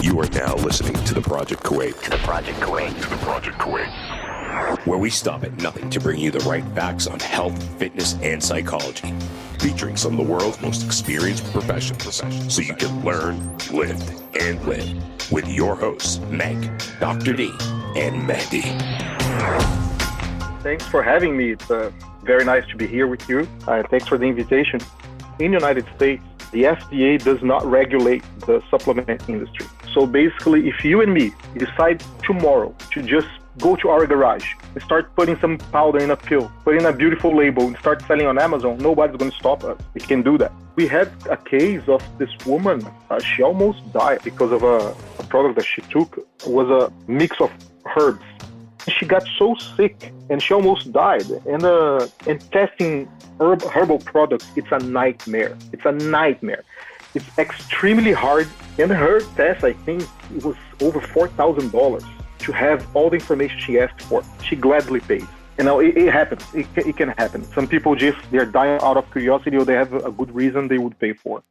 You are now listening to the Project Kuwait. Where we stop at nothing to bring you the right facts on health, fitness, and psychology. Featuring some of the world's most experienced professionals. So you can learn, lift, and live. With your hosts, Meg, Dr. D, and Mehdi. Thanks for having me. It's very nice to be here with you. Thanks for the invitation. In the United States, the FDA does not regulate the supplement industry. So basically, if you and me decide tomorrow to just go to our garage and start putting some powder in a pill, put in a beautiful label and start selling on Amazon, nobody's going to stop us. We can do that. We had a case of this woman. She almost died because of a product that she took. It was a mix of herbs. She got so sick and she almost died. And testing herbal products, it's a nightmare. It's extremely hard. And her test, I think, it was over $4,000 to have all the information she asked for. She gladly pays. You know, it happens. It can happen. Some people they're dying out of curiosity, or they have a good reason they would pay for.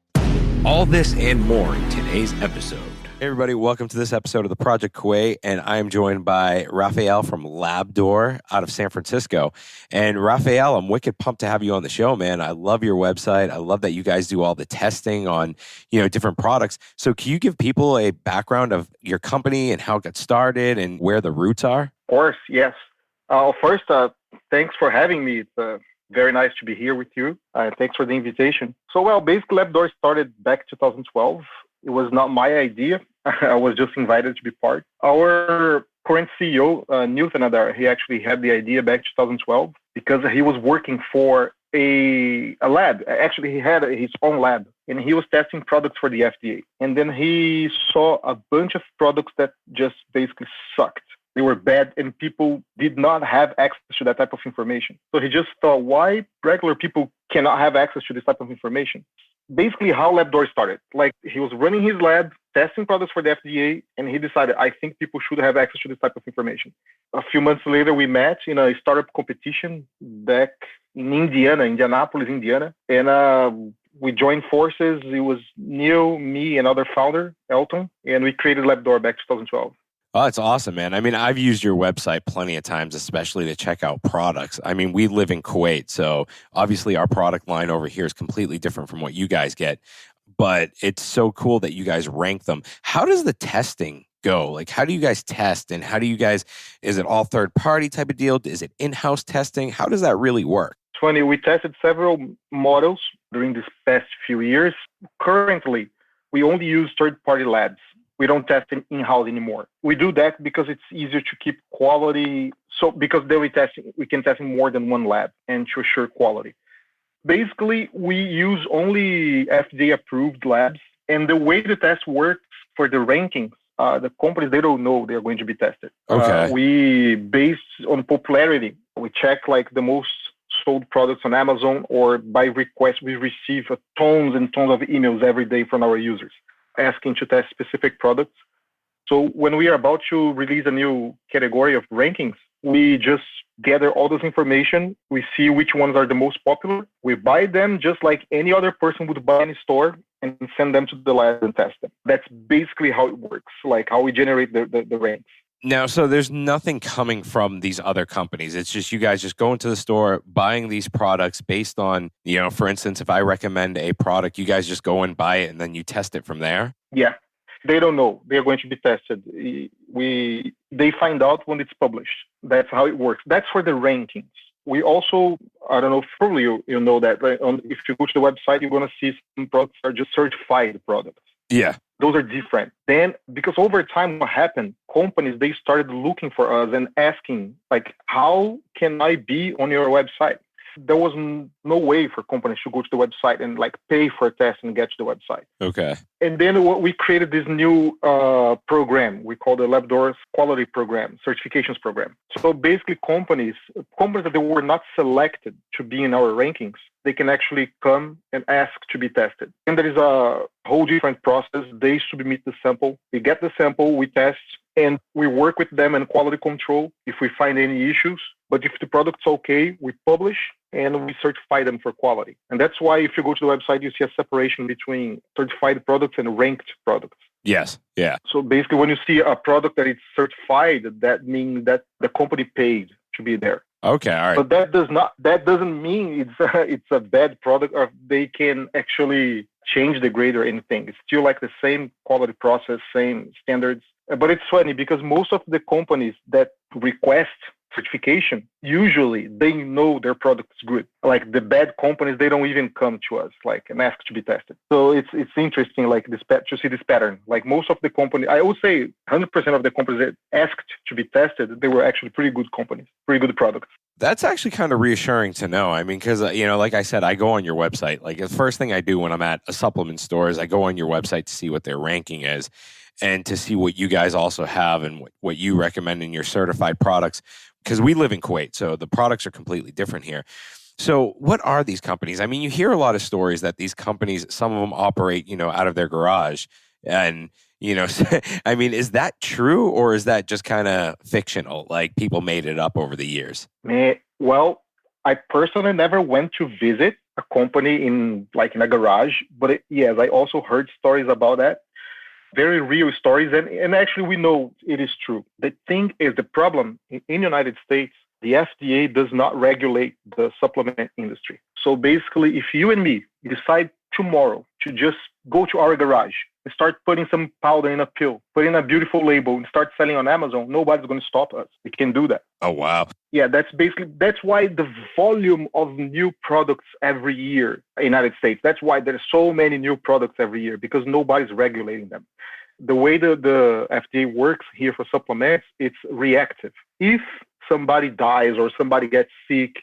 All this and more in today's episode. Hey everybody, welcome to this episode of the Project Kuwait, and I am joined by Rafael from Labdoor out of San Francisco. And Rafael, I'm wicked pumped to have you on the show, man. I love your website. I love that you guys do all the testing on, different products. So can you give people a background of your company and how it got started and where the roots are? Of course, yes. First, thanks for having me. It's very nice to be here with you. Thanks for the invitation. So, basically, Labdoor started back 2012. It was not my idea. I was just invited to be part. Our current CEO, Newton Adher, he actually had the idea back 2012 because he was working for a lab. Actually, he had his own lab, and he was testing products for the FDA. And then he saw a bunch of products that just basically sucked. They were bad, and people did not have access to that type of information. So he just thought, why regular people cannot have access to this type of information? Basically how Labdoor started. Like, he was running his lab, testing products for the FDA, and he decided, I think people should have access to this type of information. A few months later, we met in a startup competition back in Indianapolis, Indiana. And we joined forces. It was Neil, me, and other founder, Elton, and we created Labdoor back 2012. Oh, that's awesome, man. I mean, I've used your website plenty of times, especially to check out products. I mean, we live in Kuwait, so obviously our product line over here is completely different from what you guys get. But it's so cool that you guys rank them. How does the testing go? Like, how do you guys test? And how do you guys, is it all third-party type of deal? Is it in-house testing? How does that really work? It's funny, we tested several models during these past few years. Currently, we only use third-party labs. We don't test in-house anymore. We do that because it's easier to keep quality. So because then we can test in more than one lab and to assure quality. Basically, we use only FDA-approved labs. And the way the test works for the rankings, the companies, they don't know they're going to be tested. Okay. We, based on popularity, we check like the most sold products on Amazon, or by request, we receive tons and tons of emails every day from our users asking to test specific products. So when we are about to release a new category of rankings, we just gather all this information. We see which ones are the most popular. We buy them just like any other person would buy in a store and send them to the lab and test them. That's basically how it works, like how we generate the ranks. Now, so there's nothing coming from these other companies. It's just you guys just go into the store, buying these products based on, for instance, if I recommend a product, you guys just go and buy it and then you test it from there? Yeah. They don't know they're going to be tested. They find out when it's published. That's how it works. That's for the rankings. We also, I don't know, probably you know that, right? If you go to the website, you're going to see some products are just certified products. Yeah. Those are different. Then, because over time, what happened, companies, they started looking for us and asking, like, how can I be on your website? There was no way for companies to go to the website and like pay for a test and get to the website. Okay. And then we created this new program we call the Labdoor's Quality Program, Certifications Program. So basically companies that they were not selected to be in our rankings, they can actually come and ask to be tested. And there is a whole different process. They submit the sample. We get the sample, we test, and we work with them in quality control if we find any issues. But if the product's okay, we publish and we certify them for quality. And that's why if you go to the website, you see a separation between certified products and ranked products. Yes. Yeah. So basically, when you see a product that is certified, that means that the company paid to be there. Okay. All right. But that doesn't mean it's a bad product, or they can actually change the grade or anything. It's still like the same quality process, same standards. But it's funny because most of the companies that request certification, usually they know their product is good. Like the bad companies, they don't even come to us like and ask to be tested. So it's interesting like this to see this pattern. Like most of the companies, I would say 100% of the companies that asked to be tested, they were actually pretty good companies, pretty good products. That's actually kind of reassuring to know. I mean, because, like I said, I go on your website. Like the first thing I do when I'm at a supplement store is I go on your website to see what their ranking is and to see what you guys also have and what you recommend in your certified products. Because we live in Kuwait, so the products are completely different here. So what are these companies? I mean, you hear a lot of stories that these companies, some of them operate, out of their garage. And, I mean, is that true or is that just kind of fictional? Like people made it up over the years? Well, I personally never went to visit a company in a garage. But yes, I also heard stories about that. Very real stories. And actually, we know it is true. The thing is, the problem in the United States, the FDA does not regulate the supplement industry. So basically, if you and me decide tomorrow to just go to our garage and start putting some powder in a pill, put in a beautiful label and start selling on Amazon, nobody's going to stop us. We can do that. Oh, wow. Yeah, that's why the volume of new products every year in the United States, that's why there's so many new products every year, because nobody's regulating them. The way the FDA works here for supplements, it's reactive. If somebody dies or somebody gets sick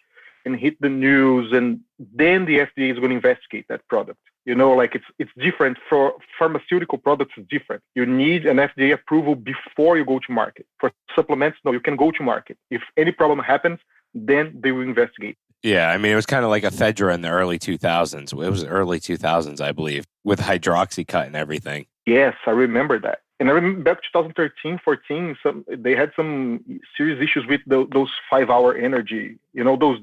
and hit the news, and then the FDA is going to investigate that product. It's different. For pharmaceutical products, it's different. You need an FDA approval before you go to market. For supplements, no, you can go to market. If any problem happens, then they will investigate. Yeah, I mean, it was kind of like ephedra in the early 2000s. It was early 2000s, I believe, with hydroxycut and everything. Yes, I remember that. And I remember back 2013, 14, they had some serious issues with those 5-hour energy, those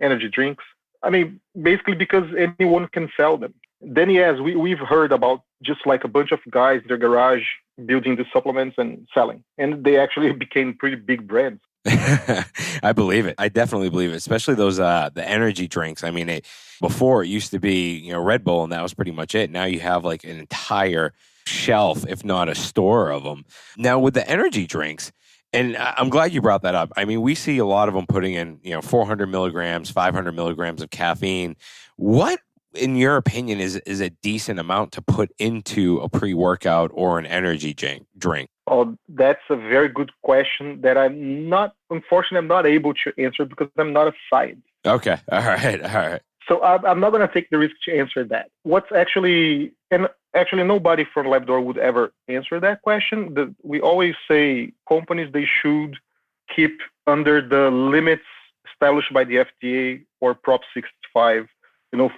energy drinks. I mean, basically because anyone can sell them. Then, yes, we've heard about just like a bunch of guys in their garage building the supplements and selling. And they actually became pretty big brands. I believe it. I definitely believe it, especially those the energy drinks. I mean, before it used to be, Red Bull, and that was pretty much it. Now you have like an entire shelf, if not a store of them. Now with the energy drinks, and I'm glad you brought that up. I mean, we see a lot of them putting in, 400 milligrams, 500 milligrams of caffeine. What, in your opinion, is a decent amount to put into a pre-workout or an energy drink? Oh, that's a very good question that unfortunately, I'm not able to answer because I'm not a scientist. Okay. All right. So I'm not going to take the risk to answer that. Actually, nobody from Labdoor would ever answer that question. We always say companies, they should keep under the limits established by the FDA or Prop 65,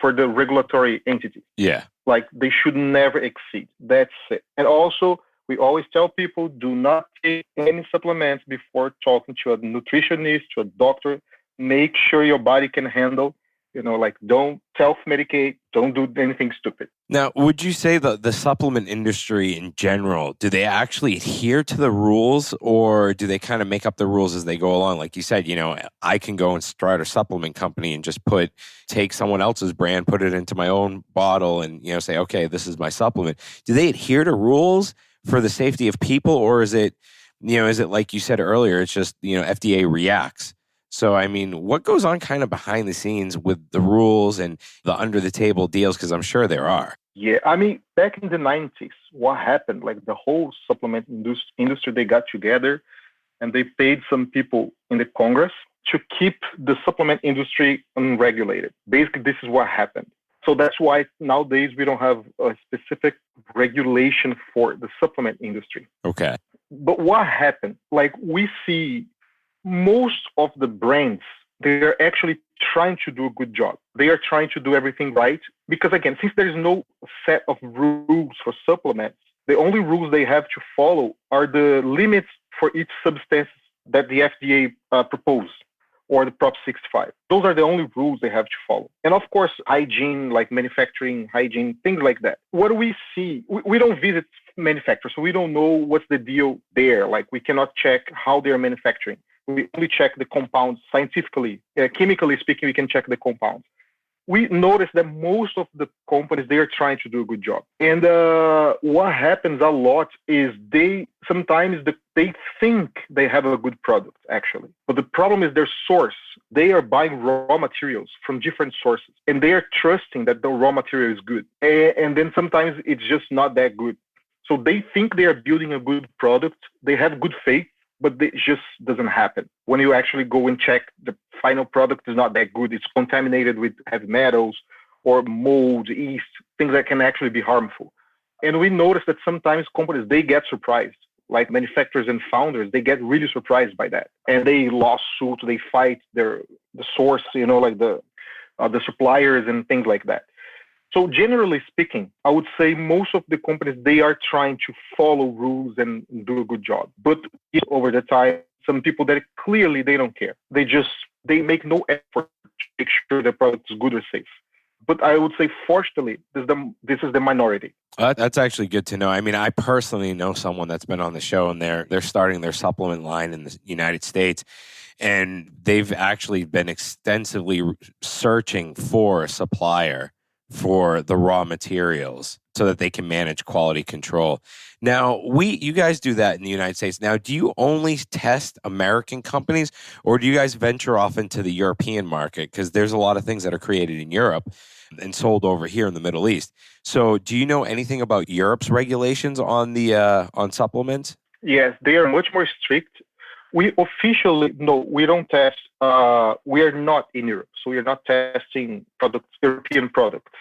for the regulatory entity. Yeah. Like they should never exceed. That's it. And also, we always tell people, do not take any supplements before talking to a nutritionist, to a doctor. Make sure your body can handle, don't self-medicate, don't do anything stupid. Now, would you say the supplement industry in general, do they actually adhere to the rules, or do they kind of make up the rules as they go along? Like you said, I can go and start a supplement company and just take someone else's brand, put it into my own bottle and, say, okay, this is my supplement. Do they adhere to rules for the safety of people, or is it like you said earlier, it's just, FDA reacts? So, I mean, what goes on kind of behind the scenes with the rules and the under the table deals? Because I'm sure there are. Yeah, I mean, back in the 90s, what happened? Like the whole supplement industry, they got together and they paid some people in the Congress to keep the supplement industry unregulated. Basically, this is what happened. So that's why nowadays we don't have a specific regulation for the supplement industry. Okay. But what happened? Like we see most of the brands, they're actually trying to do a good job. They are trying to do everything right. Because again, since there is no set of rules for supplements, the only rules they have to follow are the limits for each substance that the FDA proposed. or the Prop 65. Those are the only rules they have to follow. And of course, hygiene, like manufacturing hygiene, things like that. What do we see? We don't visit manufacturers, so we don't know what's the deal there. Like we cannot check how they're manufacturing. We only check the compounds scientifically. Chemically speaking, we can check the compounds. We notice that most of the companies, they are trying to do a good job. And what happens a lot is they think they have a good product, actually. But the problem is their source. They are buying raw materials from different sources, and they are trusting that the raw material is good. And then sometimes it's just not that good. So they think they are building a good product. They have good faith, but it just doesn't happen. When you actually go and check, the final product is not that good. It's contaminated with heavy metals or mold, yeast, things that can actually be harmful. And we notice that sometimes companies, they get surprised. Like manufacturers and founders, they get really surprised by that. And they lawsuit, they fight the source, like the suppliers and things like that. So generally speaking, I would say most of the companies, they are trying to follow rules and do a good job. But over the time, some people that clearly they don't care. They make no effort to make sure the product is good or safe. But I would say, fortunately, this is the minority. That's actually good to know. I mean, I personally know someone that's been on the show, and they're starting their supplement line in the United States, and they've actually been extensively searching for a supplier for the raw materials so that they can manage quality control. Now, you guys do that in the United States. Now, do you only test American companies, or do you guys venture off into the European market? Because there's a lot of things that are created in Europe and sold over here in the Middle East. So do you know anything about Europe's regulations on the on supplements? Yes, they are much more strict. We officially, no, we don't test. We are not in Europe, so we are not testing European products.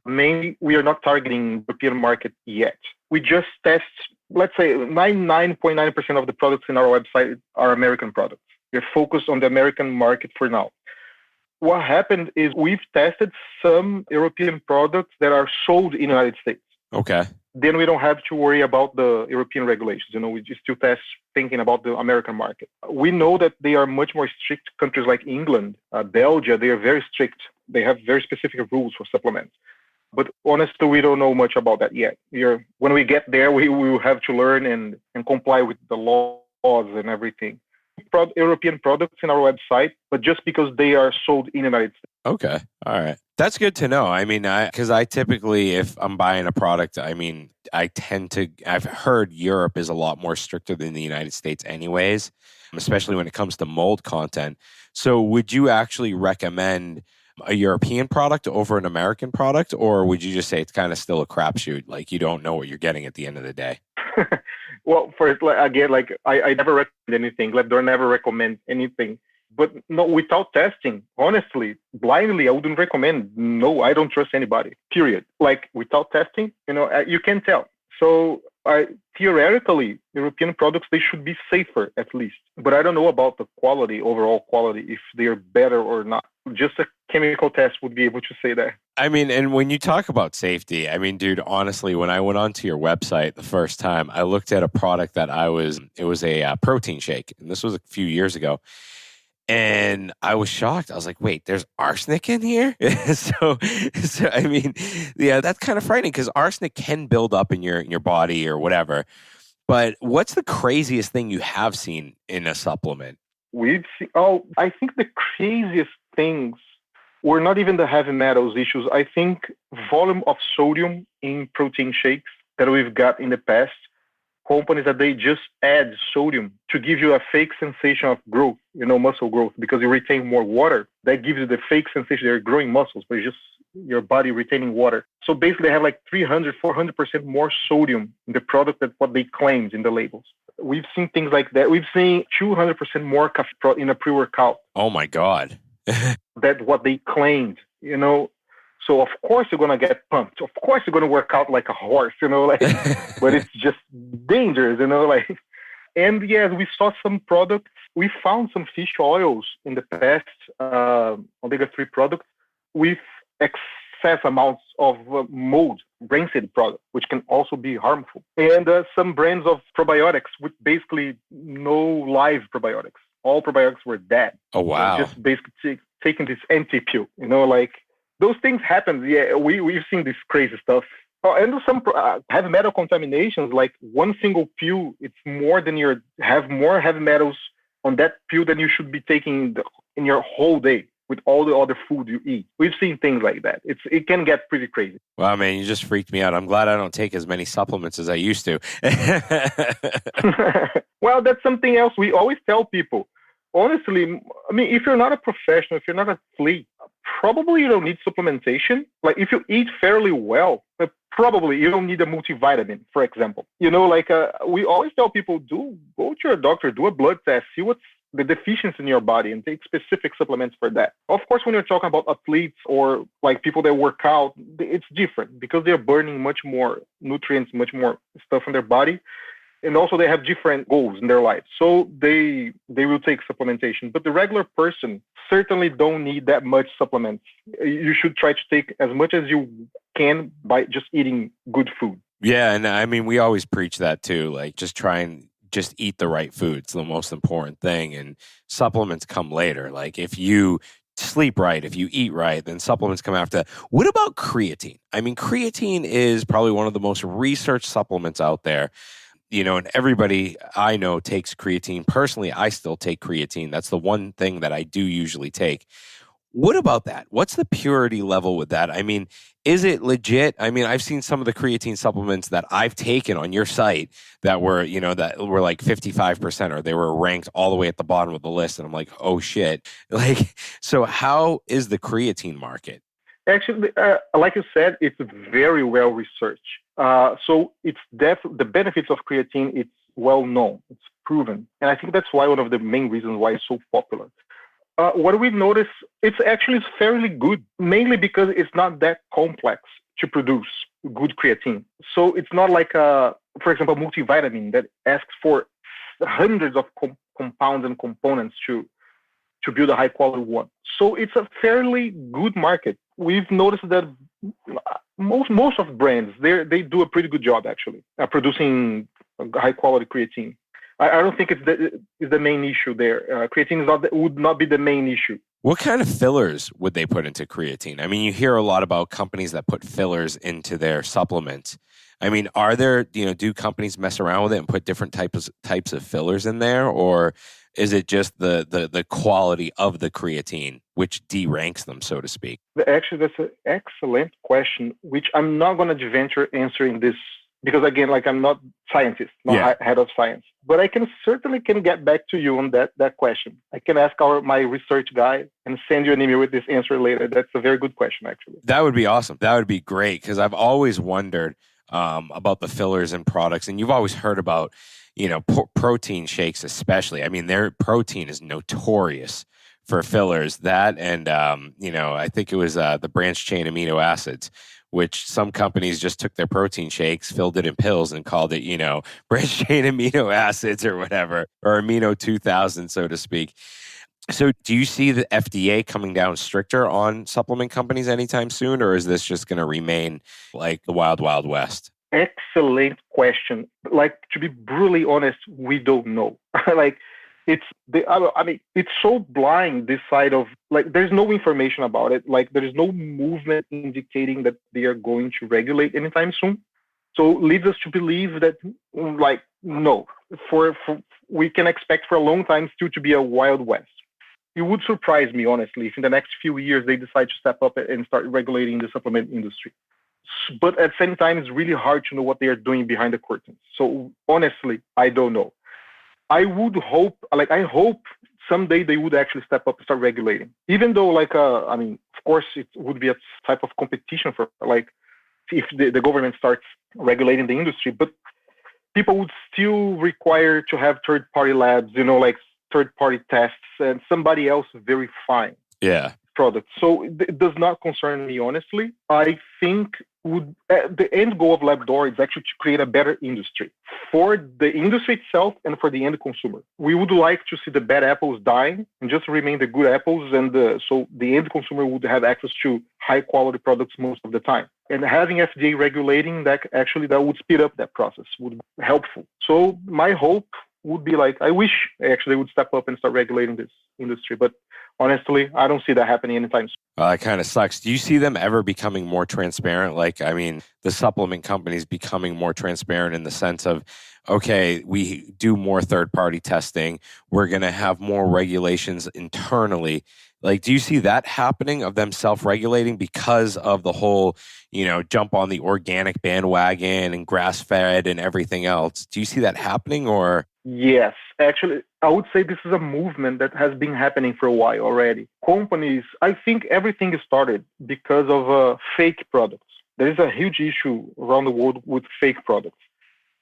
Mainly, we are not targeting European market yet. We just test, let's say, 99.9% of the products in our website are American products. We're focused on the American market for now. What happened is we've tested some European products that are sold in the United States. Okay. Then we don't have to worry about the European regulations. We just still test thinking about the American market. We know that they are much more strict. Countries like England, Belgium, they are very strict. They have very specific rules for supplements. But honestly, we don't know much about that yet. When we get there, we will have to learn and comply with the laws and everything. European products in our website, but just because they are sold in the United States. Okay. All right. That's good to know. I mean, because I typically, if I'm buying a product, I've heard Europe is a lot more stricter than the United States anyways, especially when it comes to mold content. So would you actually recommend a European product over an American product, or would you just say it's kind of still a crapshoot? Like you don't know what you're getting at the end of the day? Well, first, again, I never recommend anything. Labdoor never recommend anything. But no, without testing, honestly, blindly, I wouldn't recommend. No, I don't trust anybody, period. Like without testing, you can tell. So theoretically, European products, they should be safer at least. But I don't know about the quality, overall quality, if they're better or not. Just a chemical test would be able to say that. I mean, and when you talk about safety, I mean, dude, honestly, when I went onto your website the first time, I looked at a product it was a protein shake. And this was a few years ago. And I was shocked. I was like, wait, there's arsenic in here? so I mean, yeah, that's kind of frightening because arsenic can build up in your body or whatever. But what's the craziest thing you have seen in a supplement? I think the craziest things were not even the heavy metals issues. I think volume of sodium in protein shakes that we've got in the past. Companies that they just add sodium to give you a fake sensation of growth, muscle growth, because you retain more water. That gives you the fake sensation they're growing muscles, but it's just your body retaining water. So basically, they have like 300, 400% more sodium in the product than what they claimed in the labels. We've seen things like that. We've seen 200% more caffeine in a pre-workout. Oh my God. That's what they claimed, So of course you're gonna get pumped. Of course you're gonna work out like a horse, but it's just dangerous, And yes, we saw some products. We found some fish oils in the past, omega-3 products with excess amounts of mold, rancid product, which can also be harmful. And some brands of probiotics with basically no live probiotics. all probiotics were dead. Oh, wow. Just basically taking this empty pill, like those things happen. Yeah, we've seen this crazy stuff. Oh, and some heavy metal contaminations, like one single pill, it's more than have more heavy metals on that pill than you should be taking in your whole day with all the other food you eat. We've seen things like that. It can get pretty crazy. Wow, man, you just freaked me out. I'm glad I don't take as many supplements as I used to. Well, that's something else we always tell people. Honestly, I mean, if you're not a professional, if you're not an athlete, probably you don't need supplementation. Like if you eat fairly well, probably you don't need a multivitamin, for example. We always tell people, go to your doctor, do a blood test, see what's the deficiency in your body and take specific supplements for that. Of course, when you're talking about athletes or like people that work out, it's different because they're burning much more nutrients, much more stuff in their body. And also they have different goals in their life. So they will take supplementation. But the regular person certainly don't need that much supplements. You should try to take as much as you can by just eating good food. Yeah, and I mean, we always preach that too. Like just try and just eat the right food. It's the most important thing. And supplements come later. Like if you sleep right, if you eat right, then supplements come after that. What about creatine? I mean, creatine is probably one of the most researched supplements out there. And everybody I know takes creatine. Personally, I still take creatine. That's the one thing that I do usually take. What about that? What's the purity level with that? I mean, is it legit? I mean, I've seen some of the creatine supplements that I've taken on your site that were, like 55%, or they were ranked all the way at the bottom of the list. And I'm like, oh shit. So how is the creatine market? Actually, like you said, it's very well researched. So it's the benefits of creatine, it's well known, it's proven. And I think that's why one of the main reasons why it's so popular. What we notice, it's actually fairly good, mainly because it's not that complex to produce good creatine. So it's not like, for example, a multivitamin that asks for hundreds of compounds and components to build a high quality one. So it's a fairly good market. We've noticed that most of brands, they do a pretty good job actually producing high quality creatine. I don't think it's the main issue there. Creatine would not be the main issue. What kind of fillers would they put into creatine? I mean, you hear a lot about companies that put fillers into their supplements. I mean, do companies mess around with it and put different types of fillers in there, or is it just the quality of the creatine which deranks them, so to speak? Actually, that's an excellent question, which I'm not going to venture answering this because, again, like I'm not scientist, head of science. But I certainly can get back to you on that question. I can ask my research guy and send you an email with this answer later. That's a very good question, actually. That would be awesome. That would be great because I've always wondered about the fillers and products, and you've always heard about protein shakes especially. I mean, their protein is notorious for fillers. That and I think it was the branched chain amino acids, which some companies just took their protein shakes, filled it in pills, and called it branched chain amino acids or whatever, or amino 2000, so to speak. So do you see the FDA coming down stricter on supplement companies anytime soon, or is this just going to remain like the wild, wild west? Excellent question. Like, to be brutally honest, we don't know. It's so blind, this side of, like, there's no information about it. Like, there is no movement indicating that they are going to regulate anytime soon. So leads us to believe that, like, no, we can expect for a long time still to be a wild west. It would surprise me, honestly, if in the next few years they decide to step up and start regulating the supplement industry. But at the same time, it's really hard to know what they are doing behind the curtains. So honestly, I don't know. I hope someday they would actually step up and start regulating. Even though, of course, it would be a type of competition for, like, if the government starts regulating the industry, but people would still require to have third-party labs, like third-party tests and somebody else verifying products. So it does not concern me, honestly. I think the end goal of Labdoor is actually to create a better industry for the industry itself and for the end consumer. We would like to see the bad apples dying and just remain the good apples, and so the end consumer would have access to high-quality products most of the time. And having FDA regulating that would speed up that process, would be helpful. So my hope would be like, I wish actually would step up and start regulating this industry. But honestly, I don't see that happening anytime soon. That kind of sucks. Do you see them ever becoming more transparent? Like, I mean, the supplement companies becoming more transparent in the sense of, okay, we do more third-party testing. We're going to have more regulations internally. Like, do you see that happening of them self-regulating because of the whole, jump on the organic bandwagon and grass-fed and everything else? Do you see that happening or? Yes, actually, I would say this is a movement that has been happening for a while already. Companies, I think everything started because of fake products. There is a huge issue around the world with fake products.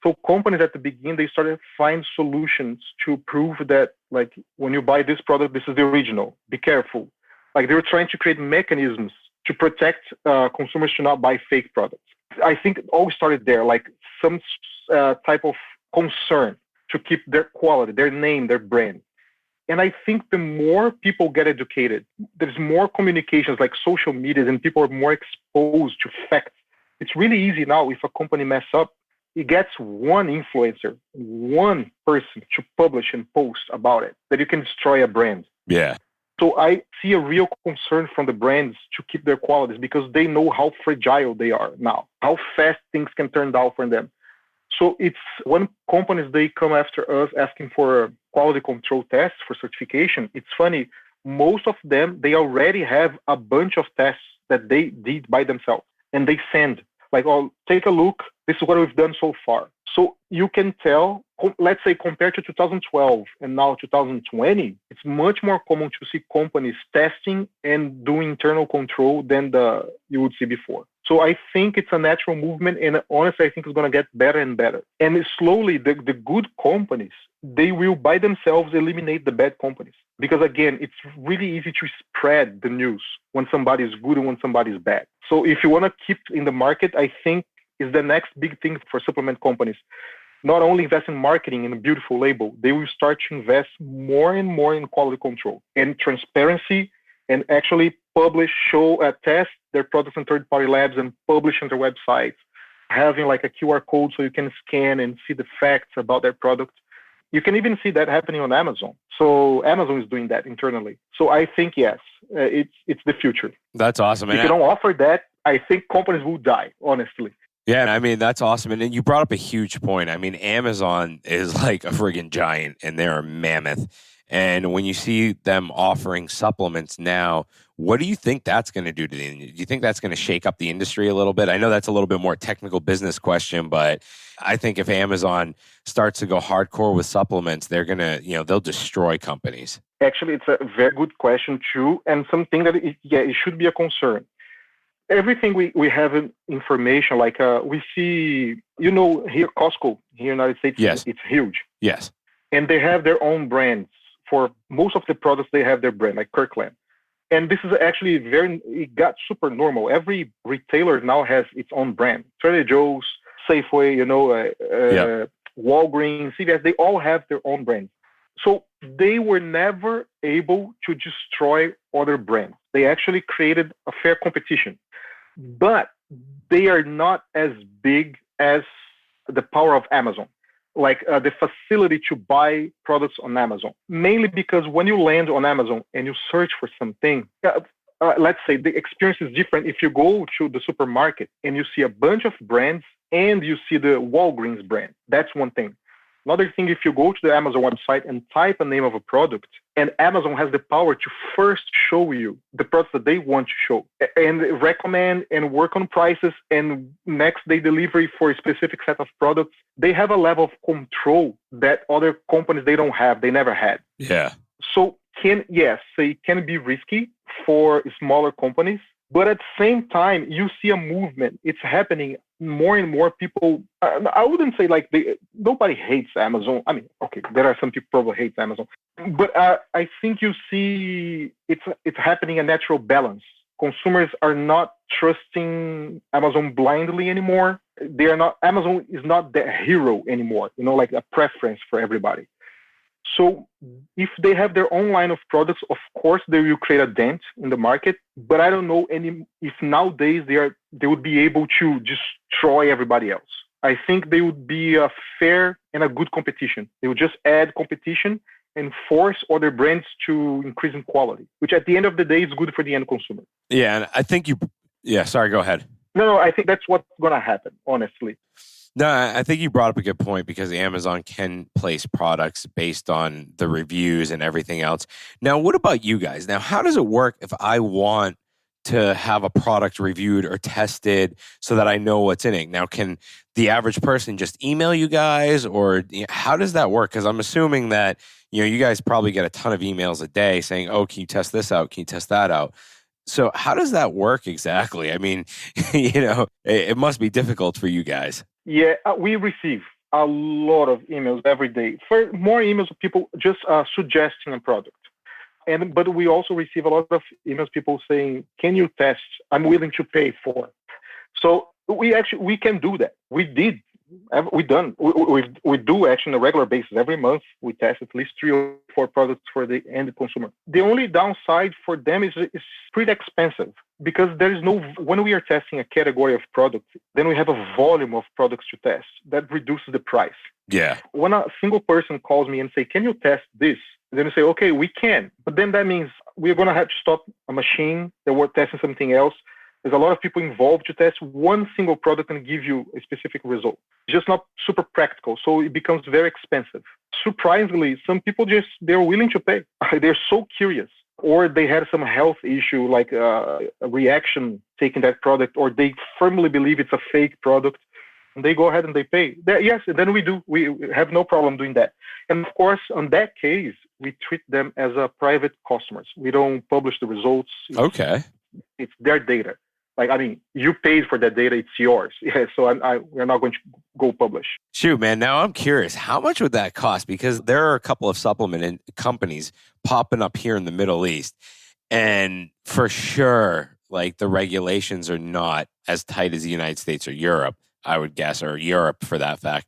So companies at the beginning, they started to find solutions to prove that, like, when you buy this product, this is the original. Be careful. Like, they were trying to create mechanisms to protect consumers to not buy fake products. I think it all started there, like some type of concern to keep their quality, their name, their brand. And I think the more people get educated, there's more communications like social media and people are more exposed to facts. It's really easy now if a company mess up, it gets one influencer, one person to publish and post about it, that you can destroy a brand. Yeah. So I see a real concern from the brands to keep their qualities because they know how fragile they are now, how fast things can turn down for them. So it's when companies, they come after us asking for quality control tests for certification, it's funny, most of them, they already have a bunch of tests that they did by themselves and they send like, oh, take a look. This is what we've done so far. So you can tell, let's say compared to 2012 and now 2020, it's much more common to see companies testing and doing internal control than you would see before. So I think it's a natural movement, and honestly, I think it's going to get better and better. And slowly, the good companies, they will by themselves eliminate the bad companies. Because again, it's really easy to spread the news when somebody is good and when somebody is bad. So if you want to keep in the market, I think is the next big thing for supplement companies. Not only invest in marketing and a beautiful label, they will start to invest more and more in quality control and transparency, and actually test their products in third-party labs and publish on their websites, having like a QR code so you can scan and see the facts about their product. You can even see that happening on Amazon. So Amazon is doing that internally. So I think, yes, it's the future. That's awesome. If you don't offer that, I think companies will die, honestly. Yeah, I mean, that's awesome. And you brought up a huge point. I mean, Amazon is like a friggin' giant, and they're a mammoth. And when you see them offering supplements now, what do you think that's going to do to the? Do you think that's going to shake up the industry a little bit? I know that's a little bit more technical business question, but I think if Amazon starts to go hardcore with supplements, they're going to, they'll destroy companies. Actually, it's a very good question too, and something that it should be a concern. Everything we have in information, like we see, here Costco here in the United States, yes, it's huge. Yes. And they have their own brands. For most of the products, they have their brand, like Kirkland. And this is actually it got super normal. Every retailer now has its own brand. Trader Joe's, Safeway, Walgreens, CVS, they all have their own brands. So they were never able to destroy other brands. They actually created a fair competition. But they are not as big as the power of Amazon, like the facility to buy products on Amazon. Mainly because when you land on Amazon and you search for something, let's say the experience is different if you go to the supermarket and you see a bunch of brands and you see the Walgreens brand. That's one thing. Another thing, if you go to the Amazon website and type a name of a product, and Amazon has the power to first show you the products that they want to show and recommend and work on prices, and next day delivery for a specific set of products, they have a level of control that other companies, they don't have, they never had. Yeah. So it can be risky for smaller companies, but at the same time, you see a movement. It's happening. More and more people, I wouldn't say like nobody hates Amazon. I mean, okay, there are some people probably hate Amazon, but I think you see it's happening a natural balance. Consumers are not trusting Amazon blindly anymore. Amazon is not the hero anymore, like a preference for everybody. So if they have their own line of products, of course, they will create a dent in the market. But I don't know if nowadays they would be able to destroy everybody else. I think they would be a fair and a good competition. They would just add competition and force other brands to increase in quality, which at the end of the day is good for the end consumer. Yeah, and I think sorry, go ahead. No, I think that's what's going to happen, honestly. No, I think you brought up a good point because Amazon can place products based on the reviews and everything else. Now, what about you guys? Now, how does it work if I want to have a product reviewed or tested so that I know what's in it? Now, can the average person just email you guys, or how does that work? Because I'm assuming that you guys probably get a ton of emails a day saying, "Oh, can you test this out? Can you test that out?" So, how does that work exactly? I mean, it must be difficult for you guys. Yeah, we receive a lot of emails every day. For more emails of people just suggesting a product. But we also receive a lot of emails, people saying, "Can you test? I'm willing to pay for." So we can do that. We do actually on a regular basis. Every month we test at least 3 or 4 products for the end consumer. The only downside for them is it's pretty expensive because when we are testing a category of products, then we have a volume of products to test that reduces the price. Yeah. When a single person calls me and say, "Can you test this?" Then we say, "Okay, we can." But then that means we're going to have to stop a machine that we're testing something else. There's a lot of people involved to test one single product and give you a specific result. It's just not super practical. So it becomes very expensive. Surprisingly, some people they're willing to pay. They're so curious. Or they had some health issue, like a reaction taking that product, or they firmly believe it's a fake product. And they go ahead and they pay. Yes, then we do. We have no problem doing that. And of course, on that case, we treat them as private customers. We don't publish the results. Okay. It's their data. You paid for that data. It's yours. Yeah, so we're not going to go publish. Shoot, man. Now I'm curious. How much would that cost? Because there are a couple of supplement companies popping up here in the Middle East. And for sure, the regulations are not as tight as the United States or Europe, I would guess, or Europe for that fact.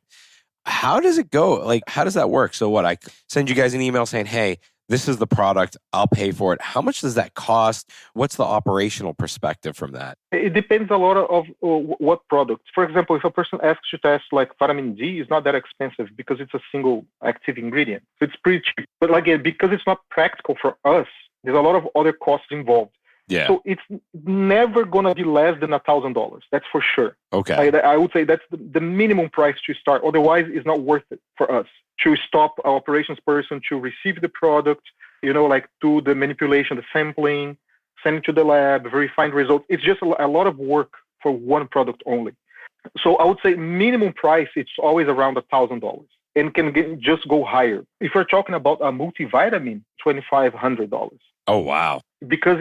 How does it go? How does that work? So what, I send you guys an email saying, "Hey, this is the product, I'll pay for it." How much does that cost? What's the operational perspective from that? It depends a lot of what products. For example, if a person asks to test vitamin D, it's not that expensive because it's a single active ingredient. So it's pretty cheap. But again, because it's not practical for us, there's a lot of other costs involved. Yeah. So it's never going to be less than $1,000. That's for sure. Okay. I would say that's the minimum price to start. Otherwise, it's not worth it for us to stop our operations person to receive the product, do the manipulation, the sampling, send it to the lab, verify the results. It's just a lot of work for one product only. So I would say minimum price, it's always around $1,000 and can just go higher. If we're talking about a multivitamin, $2,500. Oh, wow. Because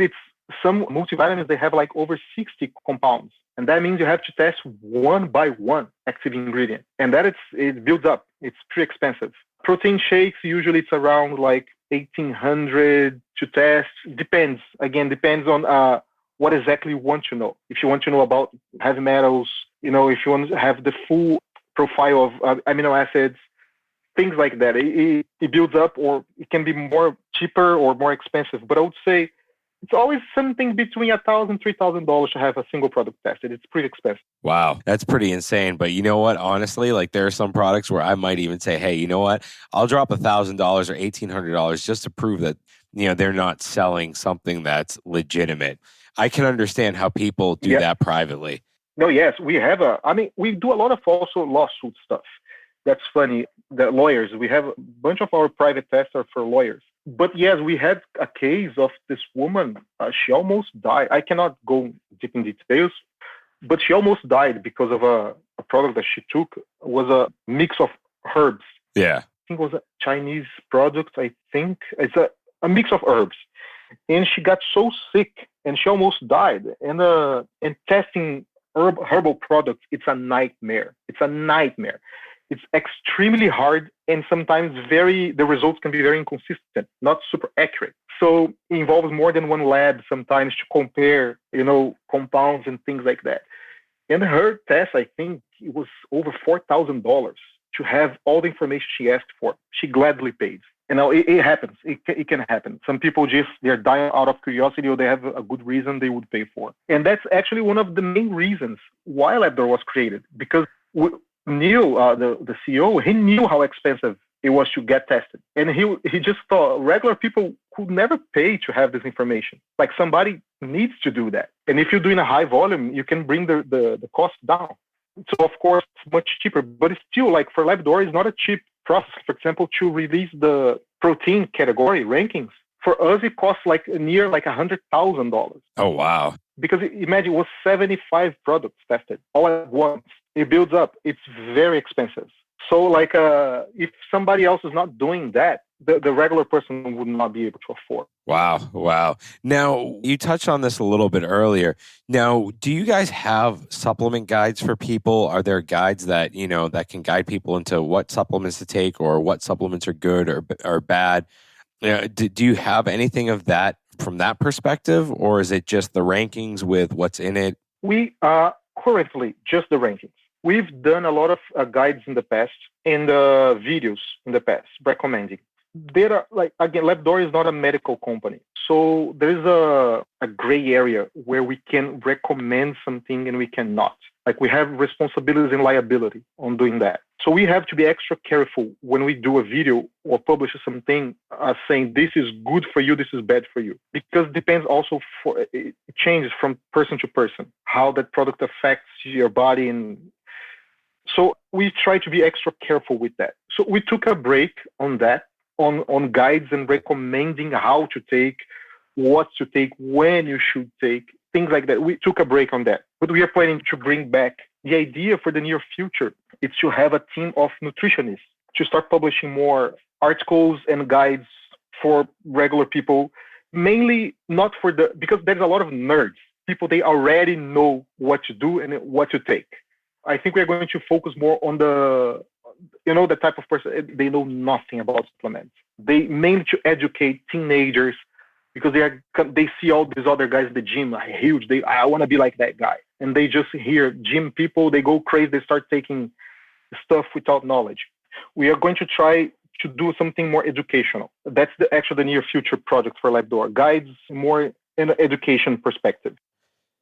some multivitamins, they have over 60 compounds. And that means you have to test one by one active ingredient. And that it builds up. It's pretty expensive. Protein shakes, usually it's around $1,800 to test. Depends. Again, depends on what exactly you want to know. If you want to know about heavy metals, if you want to have the full profile of amino acids, things like that. It builds up, or it can be more cheaper or more expensive. But I would say it's always something between $1,000 and $3,000 to have a single product tested. It's pretty expensive. Wow, that's pretty insane. But you know what? Honestly, there are some products where I might even say, "Hey, you know what? I'll drop $1,000 or $1,800 just to prove that they're not selling something that's legitimate." I can understand how people do that privately. No, yes, we have we do a lot of also lawsuit stuff. That's funny. The lawyers, we have a bunch of our private tests are for lawyers. But yes, we had a case of this woman. She almost died. I cannot go deep in details, but she almost died because of a product that she took. It was a mix of herbs. Yeah. I think it was a Chinese product. I think it's a mix of herbs. And she got so sick and she almost died. And testing herbal products, it's a nightmare. It's a nightmare. It's extremely hard, and sometimes the results can be very inconsistent, not super accurate. So it involves more than one lab sometimes to compare, compounds and things like that. And her test, I think it was over $4,000 to have all the information she asked for. She gladly paid. It happens. It can happen. Some people they're dying out of curiosity, or they have a good reason they would pay for. And that's actually one of the main reasons why Labdoor was created, because knew, the CEO, he knew how expensive it was to get tested. And he just thought regular people could never pay to have this information. Like somebody needs to do that. And if you're doing a high volume, you can bring the cost down. So of course, it's much cheaper, but it's still like for Labdoor, it's not a cheap process. For example, to release the Pro Tien category rankings, for us, it costs like near like $100,000. Oh, wow. Because imagine it was 75 products tested all at once. It builds up. It's very expensive. So like if somebody else is not doing that, the regular person would not be able to afford. Wow. Now, you touched on this a little bit earlier. Now, do you guys have supplement guides for people? Are there guides that, that can guide people into what supplements to take or what supplements are good or bad? Do you have anything of that from that perspective, or is it just the rankings with what's in it? We are currently just the rankings. We've done a lot of guides in the past and videos in the past recommending. There are, like, again, Labdoor is not a medical company. So there is a gray area where we can recommend something and we cannot. Like we have responsibilities and liability on doing that. So we have to be extra careful when we do a video or publish something saying this is good for you, this is bad for you. Because it depends also it changes from person to person, how that product affects your body. And so we try to be extra careful with that. So we took a break on that, on guides and recommending how to take, what to take, when you should take, things like that. We took a break on that. But we are planning to bring back the idea for the near future. It's to have a team of nutritionists to start publishing more articles and guides for regular people, mainly not for because there's a lot of nerds. People, they already know what to do and what to take. I think we're going to focus more on the type of person, they know nothing about supplements. They mainly to educate teenagers because they see all these other guys in the gym, like huge. I want to be like that guy. And they just hear gym people, they go crazy, they start taking stuff without knowledge. We are going to try to do something more educational. That's actually the near future project for Labdoor. Guides more in an education perspective.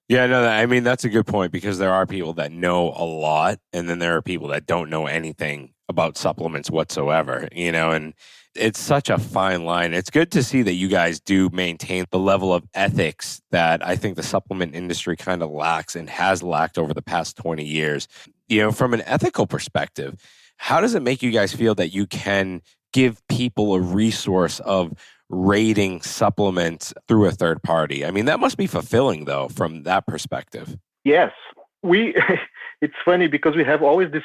Yeah, no, I mean, that's a good point because there are people that know a lot and then there are people that don't know anything about supplements whatsoever, and it's such a fine line. It's good to see that you guys do maintain the level of ethics that I think the supplement industry kind of lacks and has lacked over the past 20 years. From an ethical perspective, how does it make you guys feel that you can give people a resource of rating supplements through a third party? I mean, that must be fulfilling, though, from that perspective. Yes. It's funny because we have always this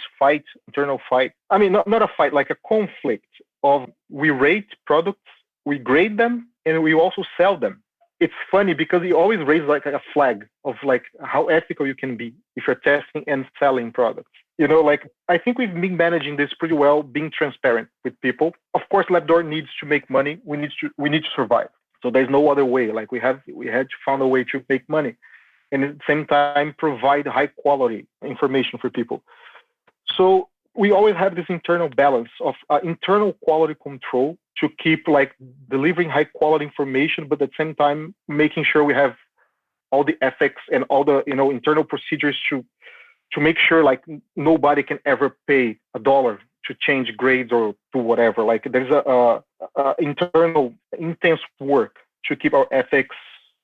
internal fight. I mean, not a fight, like a conflict of we rate products, we grade them, and we also sell them. It's funny because you always raise like a flag of like how ethical you can be if you're testing and selling products. I think we've been managing this pretty well, being transparent with people. Of course, Labdoor needs to make money. We need to survive. So there's no other way. Like we had to find a way to make money, and at the same time provide high quality information for people. So we always have this internal balance of internal quality control to keep like delivering high quality information, but at the same time making sure we have all the ethics and all the internal procedures to make sure like nobody can ever pay $1 to change grades or do whatever. Like there's a internal intense work to keep our ethics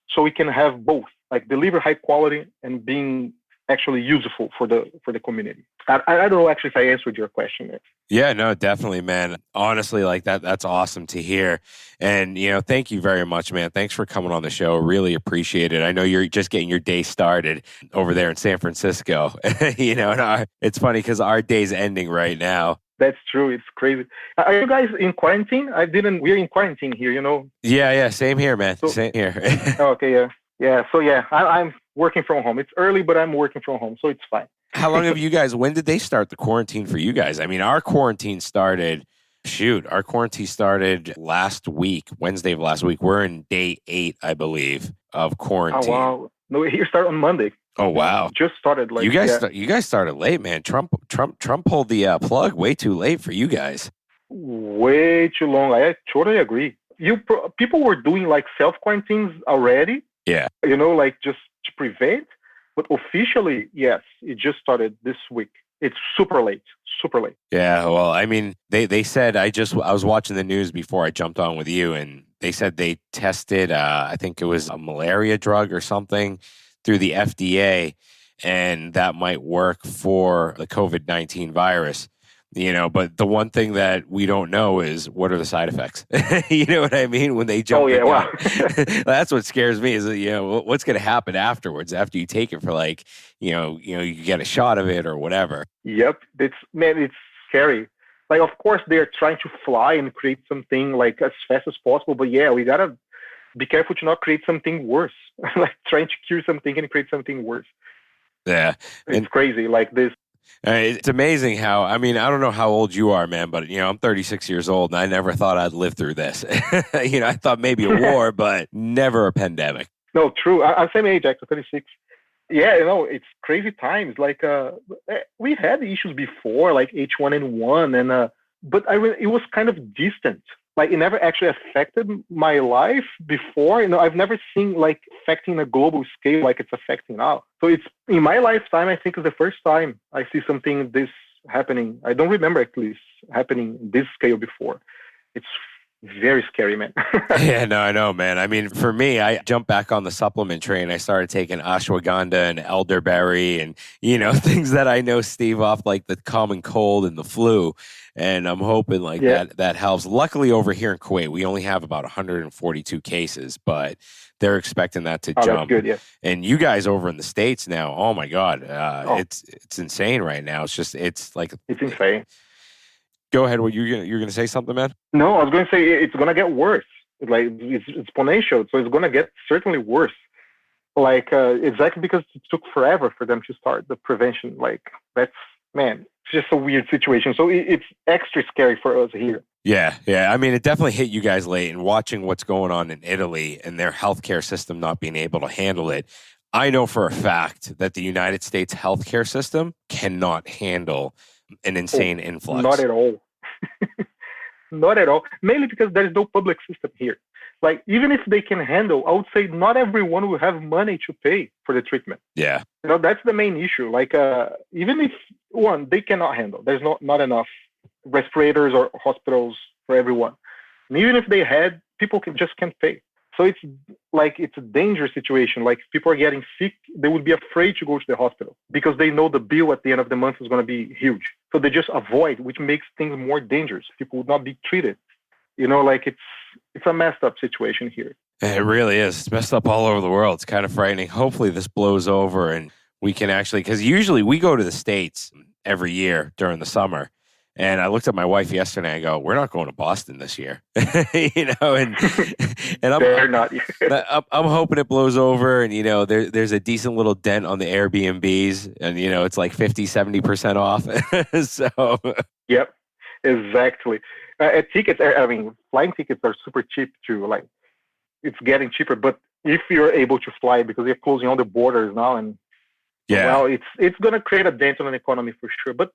so we can have both, like deliver high quality and being actually useful for the community. I don't know actually if I answered your question. Yeah, no, definitely, man. Honestly, like that's awesome to hear. And, thank you very much, man. Thanks for coming on the show. Really appreciate it. I know you're just getting your day started over there in San Francisco, and it's funny because our day's ending right now. That's true. It's crazy. Are you guys in quarantine? We're in quarantine here, Yeah. Same here, man. Same here. Okay. Yeah. Yeah. So I'm working from home. It's early, but I'm working from home. So it's fine. How long have you guys, when did they start the quarantine for you guys? I mean, our quarantine started last week, Wednesday of last week. We're in day 8, I believe, of quarantine. Oh, wow. No, here start on Monday. Oh, wow. Just started you guys started late, man. Trump pulled the plug way too late for you guys. Way too long. I totally agree. People were doing like self-quarantines already. Yeah. Like just to prevent. But officially, yes, it just started this week. it's super late, super late. Yeah, well, I mean, they said I was watching the news before I jumped on with you, and they said they tested I think it was a malaria drug or something through the FDA, and that might work for the COVID-19 virus. But the one thing that we don't know is what are the side effects. You know what I mean? When they jump Oh yeah, the wow. gun. That's what scares me is that, what's going to happen afterwards after you take it for like, you get a shot of it or whatever. Yep, it's scary. Like, of course, they're trying to fly and create something like as fast as possible, but yeah, we gotta be careful to not create something worse. Like trying to cure something and create something worse. Yeah, it's crazy. Like this. It's amazing how, I mean, I don't know how old you are, man, but, I'm 36 years old and I never thought I'd live through this. I thought maybe a war, but never a pandemic. No, true. I'm same age, actually, 36. Yeah, it's crazy times. Like, we had issues before, like H1N1, but it was kind of distant. Like, it never actually affected my life before. I've never seen like affecting a global scale like it's affecting now. So it's in my lifetime, I think it's the first time I see something this happening. I don't remember at least happening this scale before. It's very scary, man. Yeah, no, I know, man. I mean, for me, I jumped back on the supplement train. I started taking ashwagandha and elderberry and, things that I know stave off like the common cold and the flu. And I'm hoping that helps. Luckily over here in Kuwait, we only have about 142 cases, but they're expecting that to jump. That's good, yeah. And you guys over in the States now, oh my God, it's insane right now. It's insane. Go ahead. You're gonna say something, man? No, I was going to say it's gonna get worse. Like it's exponential, so it's gonna get certainly worse. Like exactly because it took forever for them to start the prevention. Like it's just a weird situation. So it's extra scary for us here. Yeah. I mean, it definitely hit you guys late. And watching what's going on in Italy and their healthcare system not being able to handle it, I know for a fact that the United States healthcare system cannot handle an insane influx. Not at all. Not at all. Mainly because there is no public system here. Like, even if they can handle, I would say not everyone will have money to pay for the treatment. Yeah. That's the main issue. Like, even if they cannot handle, there's not enough respirators or hospitals for everyone. And even if they had, people just can't pay. So it's a dangerous situation. Like, if people are getting sick, they would be afraid to go to the hospital because they know the bill at the end of the month is going to be huge. So they just avoid, which makes things more dangerous. People would not be treated. It's a messed up situation here. It really is. It's messed up all over the world. It's kind of frightening. Hopefully this blows over and we can actually, because usually we go to the States every year during the summer. And I looked at my wife yesterday and I go, we're not going to Boston this year. And I'm hoping it blows over and, there's a decent little dent on the Airbnbs and, it's like 50-70% off. So. Yep, exactly. Tickets, flying tickets are super cheap too. Like, it's getting cheaper, but if you're able to fly because they're closing all the borders now and it's going to create a dent on an economy for sure. But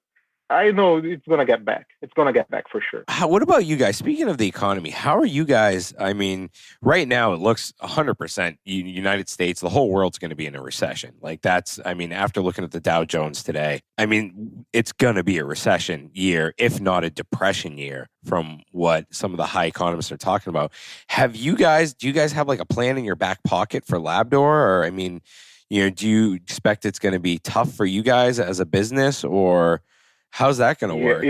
I know it's going to get back. It's going to get back for sure. What about you guys? Speaking of the economy, how are you guys? I mean, right now it looks 100% United States, the whole world's going to be in a recession. Like after looking at the Dow Jones today, it's going to be a recession year, if not a depression year from what some of the high economists are talking about. Do you guys have like a plan in your back pocket for Labdoor? Or, do you expect it's going to be tough for you guys as a business or how's that going to work?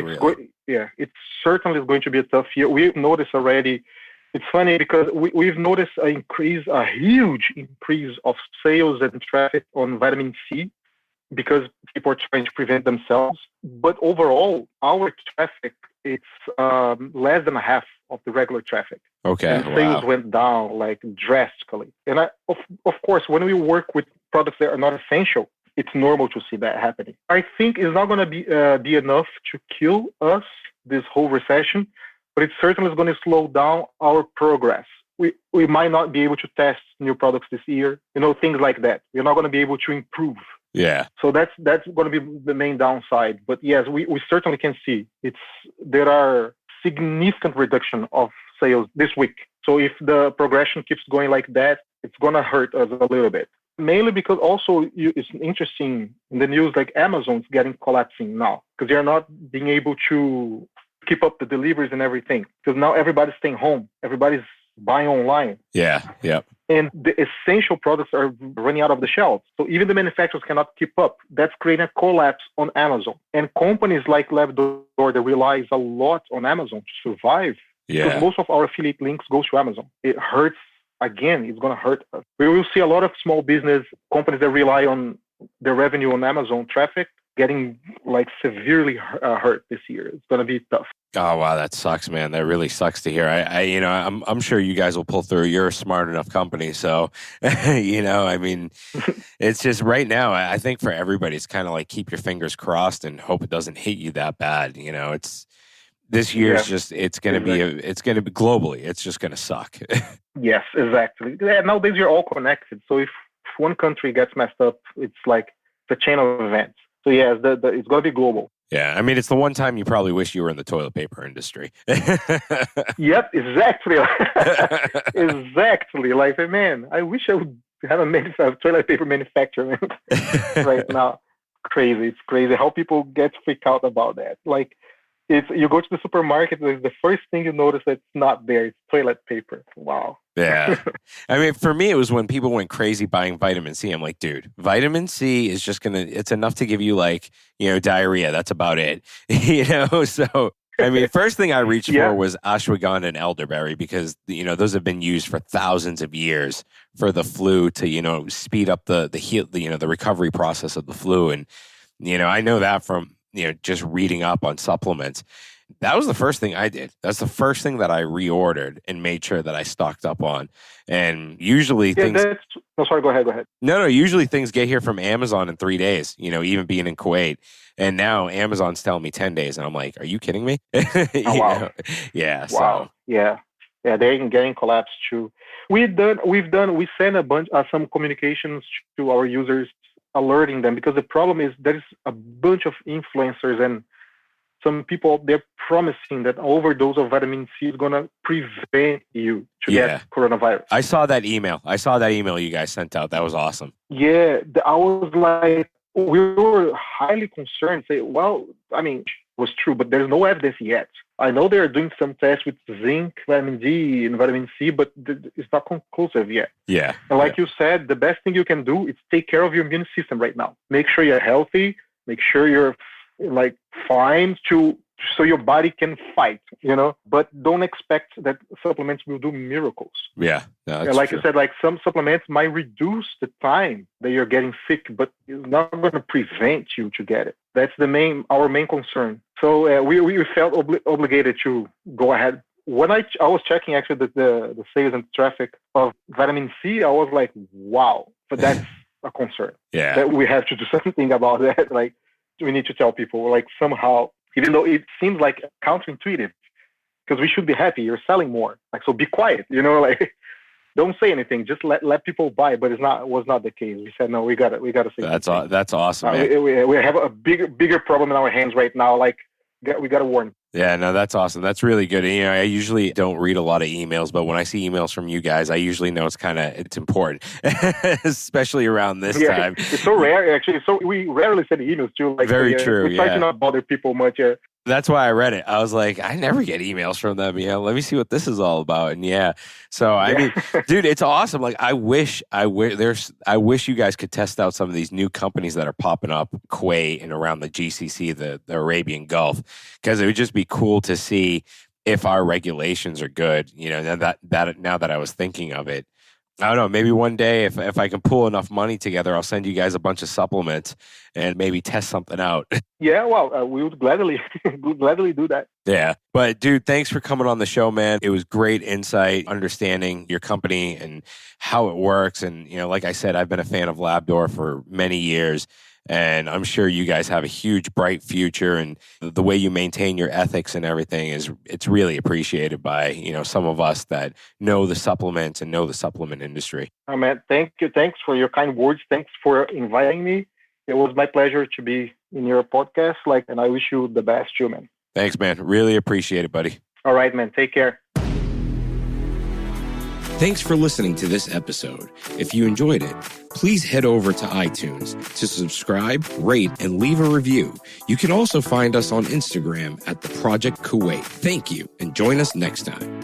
It certainly is going to be a tough year. We've noticed already. It's funny because we've noticed a huge increase of sales and traffic on vitamin C because people are trying to prevent themselves. But overall, our traffic, it's less than half of the regular traffic. Okay. And sales went down like drastically. And of course, when we work with products that are not essential, it's normal to see that happening. I think it's not going to be enough to kill us, this whole recession, but it certainly is going to slow down our progress. We might not be able to test new products this year, things like that. We're not going to be able to improve. Yeah. So that's going to be the main downside. But yes, we certainly can see there are significant reduction of sales this week. So if the progression keeps going like that, it's going to hurt us a little bit. Mainly because also it's interesting in the news, like Amazon's getting collapsing now because they're not being able to keep up the deliveries and everything because now everybody's staying home. Everybody's buying online. Yeah. And the essential products are running out of the shelves. So even the manufacturers cannot keep up. That's creating a collapse on Amazon. And companies like Labdoor that relies a lot on Amazon to survive. Yeah. Because most of our affiliate links goes to Amazon. It hurts. Again, it's going to hurt us. We will see a lot of small business companies that rely on their revenue on Amazon traffic getting like severely hurt this year. It's going to be tough. Oh wow, that sucks, man. That really sucks to hear. I'm sure you guys will pull through. You're a smart enough company, so I mean, it's just right now. I think for everybody, it's kind of like keep your fingers crossed and hope it doesn't hit you that bad. It's this year's just it's going to be globally. It's just going to suck. Yes, exactly. Yeah, nowadays you're all connected. So if one country gets messed up, it's like the chain of events. So yeah, it's going to be global. Yeah, I mean, it's the one time you probably wish you were in the toilet paper industry. Yep, exactly. Exactly. Like, man, I wish I would have a toilet paper manufacturer right now. It's crazy how people get freaked out about that. Like, you go to the supermarket, the first thing you notice that's not there. It's toilet paper. Wow. Yeah. I mean, for me, it was when people went crazy buying vitamin C. I'm like, dude, vitamin C is just it's enough to give you diarrhea. That's about it. So, I mean, first thing I reached for was ashwagandha and elderberry because, those have been used for thousands of years for the flu to, speed up the recovery process of the flu. And, I know that from, just reading up on supplements. That was the first thing I did. That's the first thing that I reordered and made sure that I stocked up on. And usually sorry, go ahead. No, usually things get here from Amazon in 3 days, even being in Kuwait. And now Amazon's telling me 10 days. And I'm like, are you kidding me? Wow. Yeah. Wow. So. Yeah. Yeah, they're getting collapsed too. We send some communications to our users alerting them because the problem is there is a bunch of influencers and some people they're promising that overdose of vitamin C is going to prevent you to get coronavirus. I saw that email you guys sent out. That was awesome. Yeah, I was like, we were highly concerned. Say, well, I mean, it was true, but there's no evidence yet. I know they're doing some tests with zinc, vitamin D, and vitamin C, but it's not conclusive yet. Yeah. And like you said, the best thing you can do is take care of your immune system right now. Make sure you're healthy. Make sure you're fine so your body can fight, but don't expect that supplements will do miracles. Yeah. No, like true. You said, like some supplements might reduce the time that you're getting sick, but it's not going to prevent you to get it. That's our main concern. So we felt obligated to go ahead. When I was checking actually the sales and traffic of vitamin C, I was like, wow, but that's a concern. Yeah. That we have to do something about that. Like, we need to tell people somehow, even though it seems like counterintuitive, because we should be happy. You're selling more. So be quiet, don't say anything. Just let people buy. But was not the case. We said, no, we gotta say something. That's awesome, man. We have a bigger problem in our hands right now. We gotta warn. Yeah, no, that's awesome. That's really good. I usually don't read a lot of emails, but when I see emails from you guys, I usually know it's important, especially around this time. It's so rare, actually. So we rarely send emails too. Very true. We try to not bother people much. That's why I read it. I was like, I never get emails from them. Let me see what this is all about. And so I mean, dude, it's awesome. Like, I wish you guys could test out some of these new companies that are popping up, Kuwait and around the GCC, the Arabian Gulf, because it would just be cool to see if our regulations are good. Now that I was thinking of it. I don't know, maybe one day if I can pull enough money together, I'll send you guys a bunch of supplements and maybe test something out. Yeah, well, we would gladly do that. Yeah. But dude, thanks for coming on the show, man. It was great insight, understanding your company and how it works. And, like I said, I've been a fan of Labdoor for many years. And I'm sure you guys have a huge, bright future, and the way you maintain your ethics and everything it's really appreciated by, some of us that know the supplements and know the supplement industry. Oh, man, thank you. Thanks for your kind words. Thanks for inviting me. It was my pleasure to be in your podcast, and I wish you the best too, man. Thanks, man. Really appreciate it, buddy. All right, man. Take care. Thanks for listening to this episode. If you enjoyed it, please head over to iTunes to subscribe, rate, and leave a review. You can also find us on Instagram at The Project Kuwait. Thank you, and join us next time.